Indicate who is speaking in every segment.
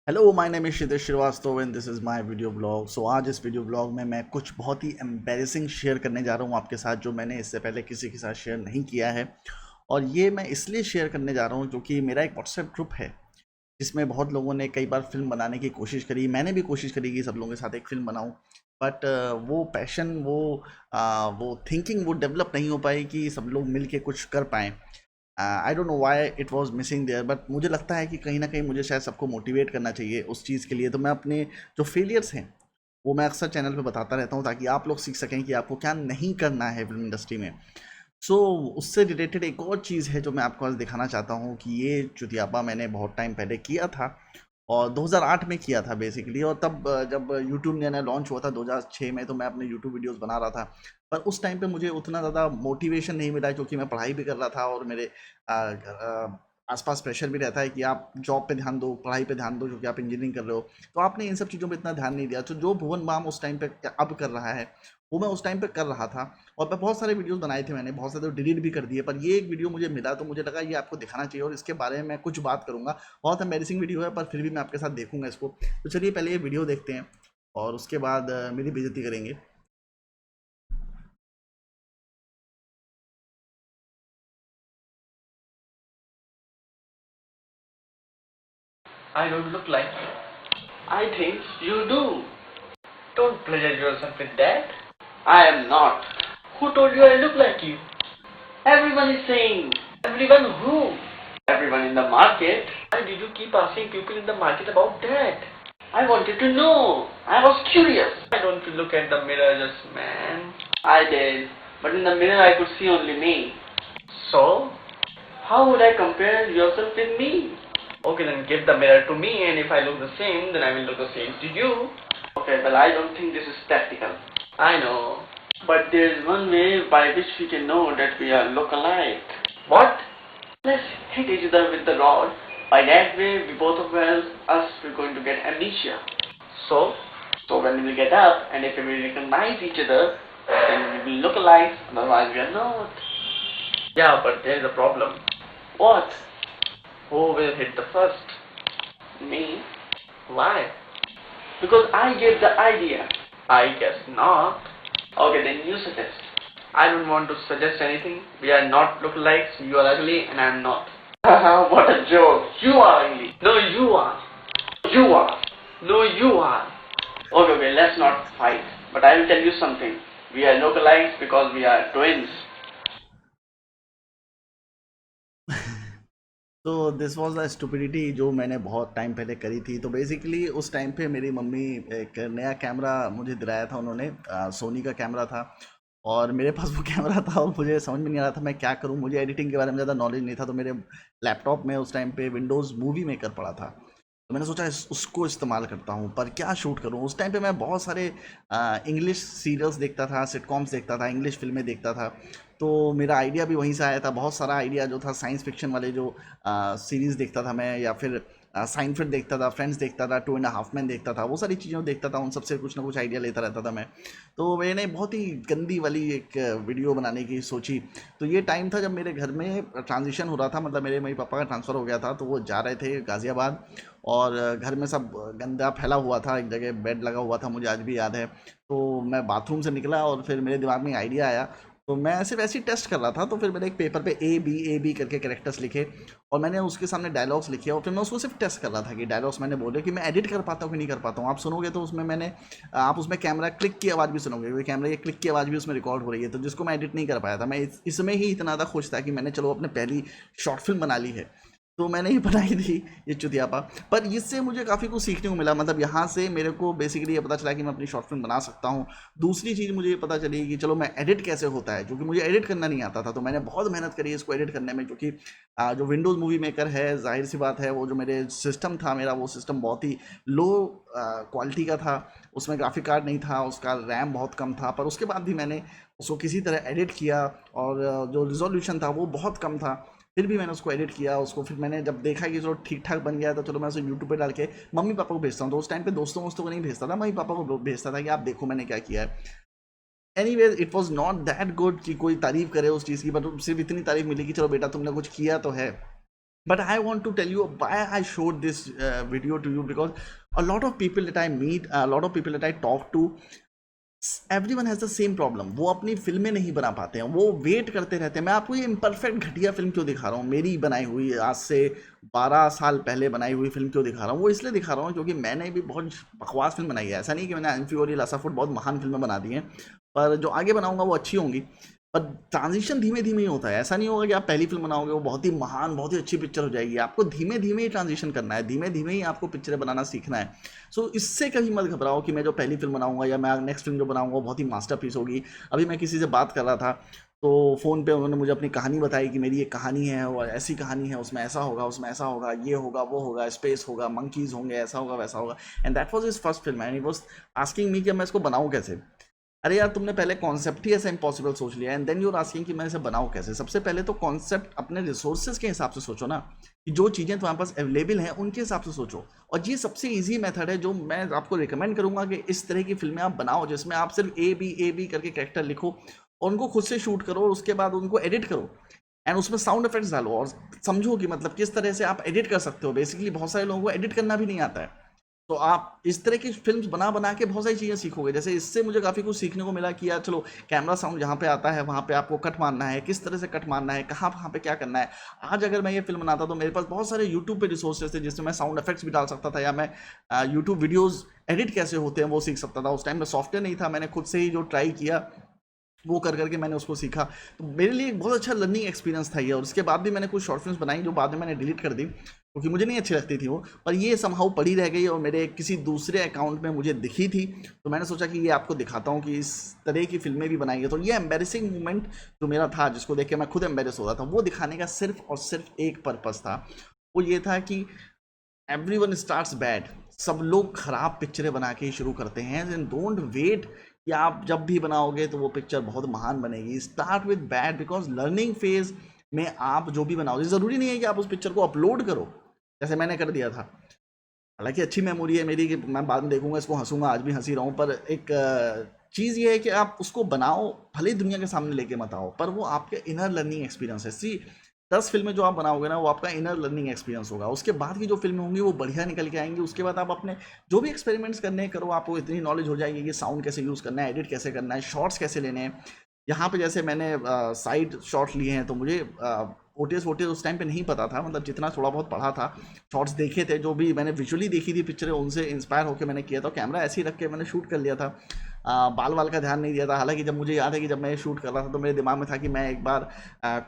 Speaker 1: Hello my name is Kshitij Srivastava and this is my video blog. So आज इस video blog में मैं कुछ बहुत ही एम्बेरसिंग शेयर करने जा रहा हूँ आपके साथ, जो मैंने इससे पहले किसी के साथ शेयर नहीं किया है। और ये मैं इसलिए शेयर करने जा रहा हूँ क्योंकि मेरा एक व्हाट्सएप ग्रुप है जिसमें बहुत लोगों ने कई बार फिल्म बनाने की कोशिश करी। मैंने भी कोशिश करी कि सब लोगों के साथ एक फिल्म बनाऊँ, बट वो पैशन, वो थिंकिंग वो डेवलप नहीं हो पाई कि सब लोग मिल के कुछ कर पाएँ। I don't know why it was missing there, but मुझे लगता है कि कहीं ना कहीं मुझे शायद सबको मोटिवेट करना चाहिए उस चीज़ के लिए। तो मैं अपने जो फेलियर्स हैं वो मैं अक्सर चैनल पे बताता रहता हूँ ताकि आप लोग सीख सकें कि आपको क्या नहीं करना है फिल्म इंडस्ट्री में। सो उससे रिलेटेड एक और चीज़ है जो मैं आपको आज दिखाना चाहता हूँ कि ये चुतियापा मैंने बहुत टाइम पहले किया था और 2008 में किया था बेसिकली। और तब जब यूट्यूब नया नया लॉन्च हुआ था 2006 में, तो मैं अपने यूट्यूब वीडियोस बना रहा था। पर उस टाइम पे मुझे उतना ज़्यादा मोटिवेशन नहीं मिला क्योंकि मैं पढ़ाई भी कर रहा था और मेरे आसपास प्रेशर भी रहता है कि आप जॉब पे ध्यान दो, पढ़ाई पे ध्यान दो क्योंकि आप इंजीनियरिंग कर रहे हो। तो आपने इन सब चीज़ों पे इतना ध्यान नहीं दिया। तो जो भुवन बाम उस टाइम पे अब कर रहा है वो मैं उस टाइम पे कर रहा था। और मैं बहुत सारे वीडियोस बनाए थे, मैंने बहुत सारे डिलीट भी कर दिए, पर ये एक वीडियो मुझे मिला तो मुझे लगा ये आपको दिखाना चाहिए और इसके बारे में मैं कुछ बात करूंगा। बहुत एम्बेरसिंग वीडियो है पर फिर भी मैं आपके साथ देखूंगा इसको। तो चलिए पहले ये वीडियो देखते हैं और उसके बाद मेरी बेइज्जती करेंगे।
Speaker 2: I don't look like you. I think you do. Don't pleasure yourself with that. I am not. Who told you I look like you? Everyone is saying. Everyone who? Everyone in the market. Why did you keep asking people in the market about that? I wanted to know. I was curious. Why don't you look at the mirror just, man? I did. But in the mirror I could see only me. So? How would I compare yourself with me? Okay, then give the mirror to me, and if I look the same, then I will look the same to you. Okay, well, I don't think this is practical. I know. But there is one way by which we can know that we are look-alike. What? Let's hit each other with the rod. By that way, we both of us we're going to get amnesia. So? So when we get up, and if we recognize each other, then we will look alike, otherwise we are not. Yeah, but there is a problem. What? Who will hit the first? Me. Why? Because I gave the idea. I guess not. Okay, then you suggest. I don't want to suggest anything. We are not lookalikes. You are ugly and I am not. What a joke. You are ugly. No, you are. You are. No, you are. Okay, let's not fight. But I will tell you something. We are lookalikes because we are twins.
Speaker 1: तो this was the stupidity जो मैंने बहुत time पहले करी थी। तो basically उस time पे मेरी मम्मी एक नया कैमरा मुझे दिलाया था उन्होंने, सोनी का कैमरा था। और मेरे पास वो कैमरा था और मुझे समझ में नहीं आ रहा था मैं क्या करूं। मुझे एडिटिंग के बारे में ज़्यादा नॉलेज नहीं था, तो मेरे लैपटॉप में उस टाइम पे विंडोज़ मूवी मेकर पड़ा था। तो मैंने सोचा उसको इस्तेमाल करता हूँ, पर क्या शूट करूँ। उस टाइम पे मैं बहुत सारे इंग्लिश सीरियल्स देखता था, सिटकॉम्स देखता था, इंग्लिश फिल्में देखता था। तो मेरा आइडिया भी वहीं से आया था। बहुत सारा आइडिया जो था साइंस फिक्शन वाले जो सीरीज़ देखता था मैं, या फिर साइनफिल्ड देखता था, फ्रेंड्स देखता था, टू एंड हाफ मैन देखता था, वो सारी चीज़ें देखता था। उन सबसे कुछ ना कुछ आइडिया लेता रहता था मैं। तो मैंने बहुत ही गंदी वाली एक वीडियो बनाने की सोची। तो ये टाइम था जब मेरे घर में ट्रांजिशन हो रहा था, मतलब मेरे मम्मी पापा का ट्रांसफ़र हो गया था, तो वो जा रहे थे गाज़ियाबाद। और घर में सब गंदा फैला हुआ था, एक जगह बेड लगा हुआ था, मुझे आज भी याद है। तो मैं बाथरूम से निकला और फिर मेरे दिमाग में आइडिया आया। तो मैं सिर्फ ऐसे ही टेस्ट कर रहा था, तो फिर मैंने एक पेपर पे ए बी करके कैरेक्टर्स लिखे और मैंने उसके सामने डायलॉग्स लिखे और फिर मैं उसको सिर्फ टेस्ट कर रहा था कि डायलॉग्स मैंने बोले कि मैं एडिट कर पाता हूँ कि नहीं कर पाता हूँ। आप सुनोगे तो उसमें आप उसमें कैमरा क्लिक की आवाज़ भी सुनोगे, क्योंकि कैमरा ये क्लिक की आवाज़ भी उसमें रिकॉर्ड हो रही है, तो जिसको मैं एडिट नहीं कर पाया था। मैं इसमें ही इतना ज़्यादा खुश था कि मैंने चलो अपने पहली शॉर्ट फिल्म बना ली है। तो मैंने ये बनाई थी, ये चुतियापा। पर इससे मुझे काफ़ी कुछ सीखने को मिला। मतलब यहाँ से मेरे को बेसिकली ये पता चला कि मैं अपनी शॉर्ट फिल्म बना सकता हूँ। दूसरी चीज़ मुझे ये पता चली कि चलो मैं एडिट कैसे होता है, क्योंकि मुझे एडिट करना नहीं आता था। तो मैंने बहुत मेहनत करी इसको एडिट करने में, क्योंकि जो विंडोज़ मूवी मेकर है, जाहिर सी बात है, वो जो मेरे सिस्टम था मेरा, वो सिस्टम बहुत ही लो क्वालिटी का था। उसमें ग्राफिक कार्ड नहीं था, उसका रैम बहुत कम था, पर उसके बाद भी मैंने उसको किसी तरह एडिट किया। और जो रिजोल्यूशन था वो बहुत कम था, फिर भी मैंने उसको एडिट किया। उसको फिर मैंने जब देखा कि चलो ठीक ठाक बन गया, तो चलो मैं उसे यूट्यूब पे डाल के मम्मी पापा को भेजता हूँ। तो उस टाइम पे दोस्तों वोस्तों को नहीं भेजता था, मम्मी पापा को भेजता था कि आप देखो मैंने क्या किया है। Anyways it was not that good कि कोई तारीफ करे उस चीज़ की, बट सिर्फ इतनी तारीफ मिली कि चलो बेटा तुमने कुछ किया तो है। But I want to tell you why I showed this video to you, because a lot of people that I meet, a lot of people that I talk to, everyone has the same problem. वो अपनी फिल्में नहीं बना पाते हैं, वो wait करते रहते हैं. मैं आपको ये इम्परफेक्ट घटिया फिल्म क्यों दिखा रहा हूँ, मेरी बनाई हुई आज से 12 साल पहले बनाई हुई फिल्म क्यों दिखा रहा हूँ? वो इसलिए दिखा रहा हूँ क्योंकि मैंने भी बहुत बकवास फिल्म बनाई है. ऐसा नहीं कि मैंने इन्फीरियर लासाफुट बहुत महान फिल्में बना दी हैं, पर जो आगे बनाऊंगा वो अच्छी होंगी. पर ट्रांजिशन धीमे धीमे ही होता है. ऐसा नहीं होगा कि आप पहली फिल्म बनाओगे वो बहुत ही महान, बहुत ही अच्छी पिक्चर हो जाएगी. आपको धीमे धीमे ही ट्रांजिशन करना है, धीमे धीमे ही आपको पिक्चरें बनाना सीखना है. सो इससे कभी मत घबराओ कि मैं जो पहली फिल्म बनाऊंगा या मैं नेक्स्ट फिल्म जो बनाऊंगा वो बहुत ही मास्टरपीस होगी. अभी मैं किसी से बात कर रहा था तो फ़ोन पे उन्होंने मुझे अपनी कहानी बताई कि मेरी ये कहानी है और ऐसी कहानी है, उसमें ऐसा होगा, उसमें ऐसा होगा, ये होगा, वो होगा, स्पेस होगा, मंकीज़ होंगे, ऐसा होगा, वैसा होगा. And that was his first film and he was asking me कि मैं इसको बनाऊँ कैसे. अरे यार, तुमने पहले कॉन्सेप्ट ही ऐसा इम्पॉसिबल सोच लिया and then you are asking कि मैं इसे बनाऊँ कैसे. सबसे पहले तो कॉन्सेप्ट अपने रिसोर्सेज के हिसाब से सोचो ना, कि जो चीज़ें तुम्हारे पास अवेलेबल हैं उनके हिसाब से सोचो. और ये सबसे इजी मेथड है जो मैं आपको रिकमेंड करूंगा कि इस तरह की फिल्में आप बनाओ जिसमें आप सिर्फ ए बी करके कैरेक्टर लिखो और उनको खुद से शूट करो और उसके बाद उनको एडिट करो एंड उसमें साउंड इफेक्ट्स डालो और समझो कि मतलब किस तरह से आप एडिट कर सकते हो. बेसिकली बहुत सारे लोगों को एडिट करना भी नहीं आता है, तो आप इस तरह की फिल्म्स बना बना के बहुत सारी चीज़ें सीखोगे. जैसे इससे मुझे काफ़ी कुछ सीखने को मिला कि यार चलो, कैमरा साउंड जहाँ पे आता है वहाँ पे आपको कट मारना है, किस तरह से कट मारना है, कहाँ पे क्या करना है. आज अगर मैं ये फिल्म बनाता तो मेरे पास बहुत सारे यूट्यूब पे रिसोर्सेज थे जिसमें मैं साउंड इफेक्ट्स भी डाल सकता था, या मैं यूट्यूब वीडियोज़ एडिट कैसे होते हैं वो सीख सकता था. उस टाइम में सॉफ्टवेयर नहीं था, मैंने खुद से ही जो ट्राई किया वो कर करके मैंने उसको सीखा. तो मेरे लिए एक बहुत अच्छा लर्निंग एक्सपीरियंस था ये. और उसके बाद भी मैंने कुछ शॉर्ट फिल्म्स बनाई जो बाद में मैंने डिलीट कर दी क्योंकि मुझे नहीं अच्छी लगती थी वो, पर ये समहाउ पड़ी रह गई और मेरे किसी दूसरे अकाउंट में मुझे दिखी थी, तो मैंने सोचा कि ये आपको दिखाता हूँ कि इस तरह की फिल्में भी बनाई है. तो ये एम्बेरसिंग मोमेंट जो मेरा था, जिसको देख के मैं खुद एम्बेरस हो रहा था, वो दिखाने का सिर्फ और सिर्फ एक पर्पज़ था. वो ये था कि एवरीवन स्टार्ट्स बैड. सब लोग खराब पिक्चरें बना के ही शुरू करते हैं. एंड डोंट वेट कि आप जब भी बनाओगे तो वो पिक्चर बहुत महान बनेगी. Start with bad, because learning phase में आप जो भी बनाओगे, ज़रूरी नहीं है कि आप उस पिक्चर को अपलोड करो जैसे मैंने कर दिया था. हालांकि अच्छी मेमोरी है मेरी कि मैं बाद में देखूंगा इसको, हंसूंगा, आज भी हंसी रहा हूँ. पर एक चीज़ ये है कि आप उसको बनाओ, भले ही दुनिया के सामने लेके मत आओ, पर वो आपके इनर लर्निंग एक्सपीरियंस है. सी 10 फिल्में जो आप बनाओगे ना, वो आपका इनर लर्निंग एक्सपीरियंस होगा. उसके बाद की जो फिल्में होंगी वो बढ़िया निकल के आएंगी. उसके बाद आप अपने जो भी एक्सपेरिमेंट्स करने करो, आपको इतनी नॉलेज हो जाएगी कि साउंड कैसे यूज़ करना है, एडिट कैसे करना है, शॉर्ट्स कैसे लेने हैं. यहाँ पे जैसे मैंने साइड शॉट लिए हैं तो मुझे ओटीएस वोटीएस उस टाइम पे नहीं पता था. मतलब जितना थोड़ा बहुत पढ़ा था, शॉर्ट्स देखे थे, जो भी मैंने विजुअली देखी थी पिक्चरें, उनसे इंस्पायर होकर मैंने किया था. कैमरा ऐसे ही रख के मैंने शूट कर लिया था. बाल वाल का ध्यान नहीं दिया था. हालांकि जब मुझे याद है कि जब मैं ये शूट कर रहा था तो मेरे दिमाग में था कि मैं एक बार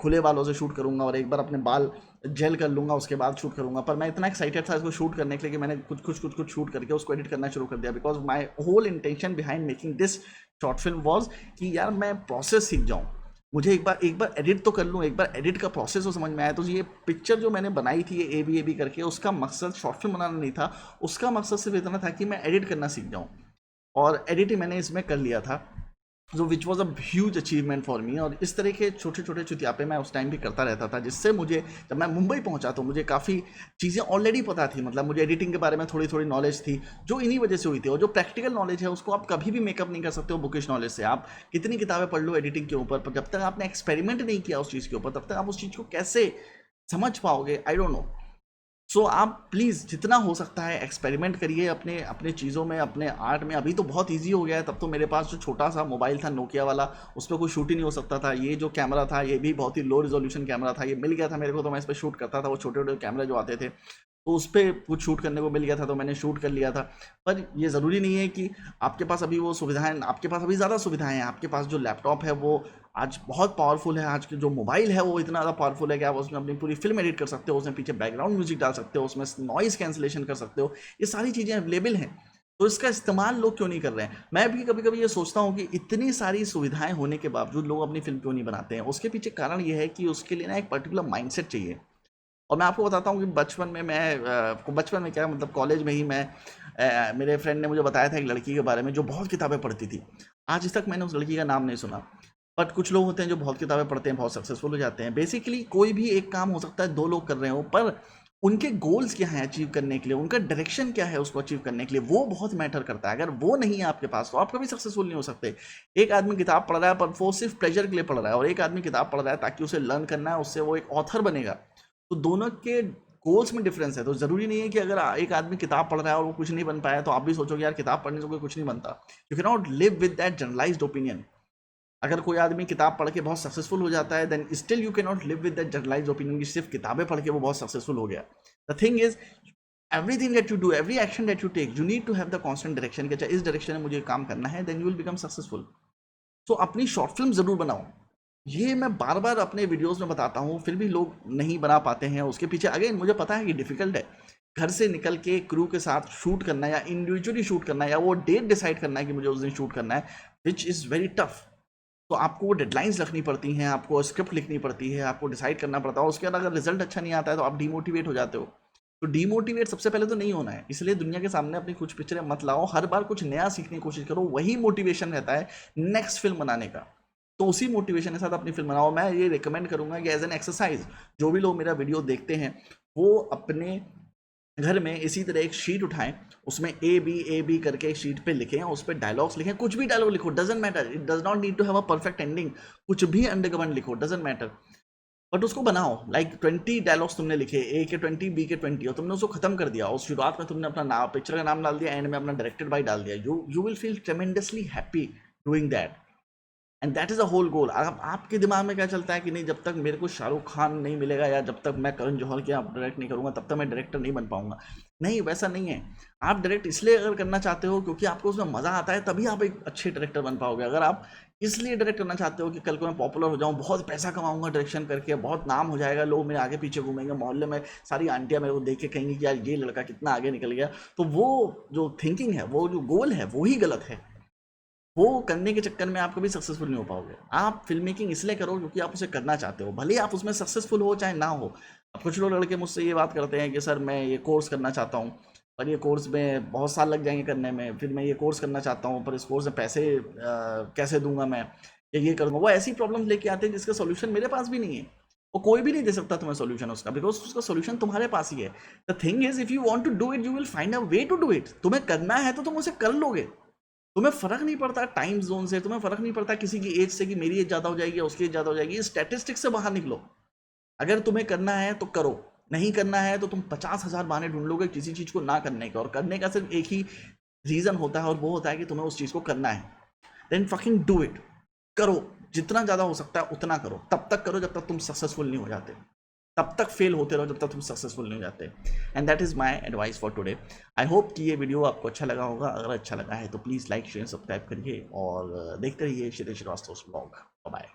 Speaker 1: खुले बालों से शूट करूंगा और एक बार अपने बाल जेल कर लूँगा, उसके बाद शूट करूँगा. पर मैं इतना एक्साइटेड था इसको शूट करने के लिए कि मैंने कुछ शूट करके उसको एडिट करना शुरू कर दिया. Because my whole intention behind making this short film was कि यार मैं प्रोसेस सीख जाऊँ. मुझे एक बार एडिट तो कर लूँ, एक बार एडिट का प्रोसेस तो समझ में आया. तो ये पिक्चर जो मैंने बनाई थी ये ए बी करके, उसका मकसद शॉर्ट फिल्म बनाना नहीं था. उसका मकसद सिर्फ इतना था कि मैं एडिट करना सीख जाऊँ. और एडिटिंग मैंने इसमें कर लिया था, जो which was a huge achievement for me. और इस तरह के छोटे छोटे चुतियापे मैं उस टाइम भी करता रहता था, जिससे मुझे जब मैं मुंबई पहुंचा तो मुझे काफ़ी चीज़ें ऑलरेडी पता थी. मतलब मुझे एडिटिंग के बारे में थोड़ी थोड़ी नॉलेज थी जो इन्हीं वजह से हुई थी. और जो प्रैक्टिकल नॉलेज है उसको आप कभी भी मेकअप नहीं कर सकते हो बुकिश नॉलेज से. आप कितनी किताबें पढ़ लो एडिटिंग के ऊपर, पर जब तक आपने एक्सपेरिमेंट नहीं किया उस चीज़ के ऊपर, तब तक आप उस चीज़ को कैसे समझ पाओगे, आई डोंट नो. सो आप प्लीज़ जितना हो सकता है एक्सपेरिमेंट करिए अपने अपने चीज़ों में, अपने आर्ट में. अभी तो बहुत इजी हो गया है. तब तो मेरे पास जो छोटा सा मोबाइल था नोकिया वाला, उस पर कोई शूट ही नहीं हो सकता था. ये जो कैमरा था ये भी बहुत ही लो रिजोल्यूशन कैमरा था. ये मिल गया था मेरे को तो मैं इस पर शूट करता था. वो छोटे छोटे कैमरे जो आते थे तो उस पर कुछ शूट करने को मिल गया था तो मैंने शूट कर लिया था. पर ये ज़रूरी नहीं है कि आपके पास अभी वो सुविधाएं, आपके पास अभी ज़्यादा सुविधाएं हैं. आपके पास जो लैपटॉप है वो आज बहुत पावरफुल है. आज के जो मोबाइल है वो इतना ज़्यादा पावरफुल है कि आप उसमें अपनी पूरी फिल्म एडिट कर सकते हो, उसमें पीछे बैकग्राउंड म्यूजिक डाल सकते हो, उसमें नॉइज़ कैंसिलेशन कर सकते हो. ये सारी चीज़ें अवेलेबल हैं. तो इसका इस्तेमाल लोग क्यों नहीं कर रहे हैं? मैं भी कभी कभी ये सोचता हूँ कि इतनी सारी सुविधाएं होने के बावजूद लोग अपनी फिल्म क्यों नहीं बनाते हैं. उसके पीछे कारण ये है कि उसके लिए ना एक पर्टिकुलर माइंडसेट चाहिए. और मैं आपको बताता हूँ कि बचपन में बचपन में क्या, मतलब कॉलेज में ही मेरे फ्रेंड ने मुझे बताया था एक लड़की के बारे में जो बहुत किताबें पढ़ती थी. आज तक मैंने उस लड़की का नाम नहीं सुना. बट कुछ लोग होते हैं जो बहुत किताबें पढ़ते हैं, बहुत सक्सेसफुल हो जाते हैं. बेसिकली कोई भी एक काम हो सकता है दो लोग कर रहे हो, पर उनके गोल्स क्या हैं अचीव करने के लिए, उनका डायरेक्शन क्या है उसको अचीव करने के लिए, वो बहुत मैटर करता है. अगर वो नहीं है आपके पास तो आप कभी सक्सेसफुल नहीं हो सकते. एक आदमी किताब पढ़ रहा है पर वो सिर्फ प्लेजर के लिए पढ़ रहा है, और एक आदमी किताब पढ़ रहा है ताकि उसे लर्न करना है, उससे वो एक ऑथर बनेगा. तो तो दोनों के गोल्स में डिफरेंस है। तो ज़रूरी नहीं है कि अगर एक आदमी किताब पढ़ रहा है और वो कुछ नहीं बन पाया तो आप भी सोचोगे यार किताब पढ़ने से कोई कुछ नहीं बनता। You can not live with that generalised opinion. अगर कोई आदमी किताब पढ़ के बहुत सक्सेसफुल हो जाता है then still you can not live with that generalised opinion कि सिर्फ किताबें पढ़ के वो बहुत सक्सेसफुल हो गया। The thing is everything that you do, every action that you take, you need to have the constant direction कि अच्छा इस डायरेक्शन में मुझे काम करना है, then you will become successful. So अपनी शॉर्ट फिल्म ज़रूर बनाओ। ये मैं बार बार अपने वीडियोस में बताता हूँ, फिर भी लोग नहीं बना पाते हैं। उसके पीछे अगेन मुझे पता है कि डिफिकल्ट है। घर से निकल के क्रू के साथ शूट करना है या इंडिविजुअली शूट करना है या वो डेट डिसाइड करना है कि मुझे उस दिन शूट करना है, विच इज़ वेरी टफ। तो आपको वो डेडलाइंस रखनी पड़ती हैं, आपको स्क्रिप्ट लिखनी पड़ती है, आपको डिसाइड करना पड़ता है। उसके बाद अगर रिजल्ट अच्छा नहीं आता है तो आप डीमोटिवेट हो जाते हो। तो डीमोटिवेट सबसे पहले तो नहीं होना है, इसलिए दुनिया के सामने अपनी कुछ पिक्चरें मत लाओ। हर बार कुछ नया सीखने की कोशिश करो, वही मोटिवेशन रहता है नेक्स्ट फिल्म बनाने का। तो उसी मोटिवेशन के साथ अपनी फिल्म बनाओ। मैं ये रिकमेंड करूंगा कि एज एन एक्सरसाइज जो भी लोग मेरा वीडियो देखते हैं वो अपने घर में इसी तरह एक शीट उठाएं, उसमें ए बी करके एक शीट पे लिखें, उस पर डायलॉग्स लिखें, कुछ भी डायलॉग लिखो, doesn't matter, it does not need to have a perfect ending, कुछ भी अंडरकमेंट लिखो, डजेंट मैटर, बट उसको बनाओ। लाइक 20 डायलॉग्स तुमने लिखे, ए के 20 बी के 20, और तुमने उसको खत्म कर दिया। उस शुरुआत में तुमने अपना नाम, पिक्चर का नाम डाल दिया, एंड में अपना डायरेक्टेड बाय डाल दिया। You will feel tremendously happy doing that, and that is a whole goal. अब आपके दिमाग में क्या चलता है कि नहीं, जब तक मेरे को शाहरुख खान नहीं मिलेगा या जब तक मैं करण जौहर के आप डायरेक्ट नहीं करूँगा तब तक मैं डायरेक्टर नहीं बन पाऊंगा। नहीं, वैसा नहीं है। आप डायरेक्ट इसलिए अगर करना चाहते हो क्योंकि आपको उसमें मज़ा आता है, तभी आप एक अच्छे डायरेक्टर बन पाओगे। अगर आप इसलिए डायरेक्ट करना चाहते हो कि कल को मैं पॉपुलर हो जाऊँ, बहुत पैसा कमाऊंगा डायरेक्शन करके, बहुत नाम हो जाएगा, लोग मेरे आगे पीछे घूमेंगे, मोहल्ले में सारी आंटियाँ मेरे को देख के कहेंगी कि यार ये लड़का कितना आगे निकल गया, तो वो जो थिंकिंग है, वो जो गोल है, वो ही गलत है। वो करने के चक्कर में आप कभी सक्सेसफुल नहीं हो पाओगे। आप फिल्म मेकिंग इसलिए करो क्योंकि आप उसे करना चाहते हो, भले आप उसमें सक्सेसफुल हो चाहे ना हो। अब कुछ लोग लड़के मुझसे ये बात करते हैं कि सर मैं ये कोर्स करना चाहता हूँ, पर ये कोर्स में बहुत साल लग जाएंगे करने में, फिर मैं ये कोर्स करना चाहता हूँ पर इस कोर्स में पैसे कैसे दूंगा मैं, या ये करूँगा। वो ऐसी प्रॉब्लम लेके आते हैं जिसका सोल्यूशन मेरे पास भी नहीं है, वो कोई भी नहीं दे सकता तुम्हें सोल्यूशन उसका, बिकॉज उसका सोल्यूशन तुम्हारे पास ही है। The thing is if you want to do it you will find a way to do it. तुम्हें करना है तो तुम उसे कर लोगे। तुम्हें फर्क नहीं पड़ता टाइम जोन से, तुम्हें फर्क नहीं पड़ता किसी की एज से कि मेरी एज ज़्यादा हो जाएगी या उसकी एज ज़्यादा हो जाएगी। स्टैटिस्टिक्स से बाहर निकलो। अगर तुम्हें करना है तो करो, नहीं करना है तो तुम 50,000 बहाने ढूंढ लोगे किसी चीज़ को ना करने का, और करने का सिर्फ एक ही रीज़न होता है और वो होता है कि तुम्हें उस चीज़ को करना है। Then fucking do it. करो, जितना ज़्यादा हो सकता है उतना करो। तब तक करो जब तक तुम सक्सेसफुल नहीं हो जाते, तब तक फेल होते रहो जब तक तुम सक्सेसफुल नहीं हो जाते। And that is my advice for today. I hope कि ये वीडियो आपको अच्छा लगा होगा। अगर अच्छा लगा है तो प्लीज़ लाइक शेयर सब्सक्राइब करिए और देखते रहिए श्री श्रीवास्तव ब्लॉग। बाय।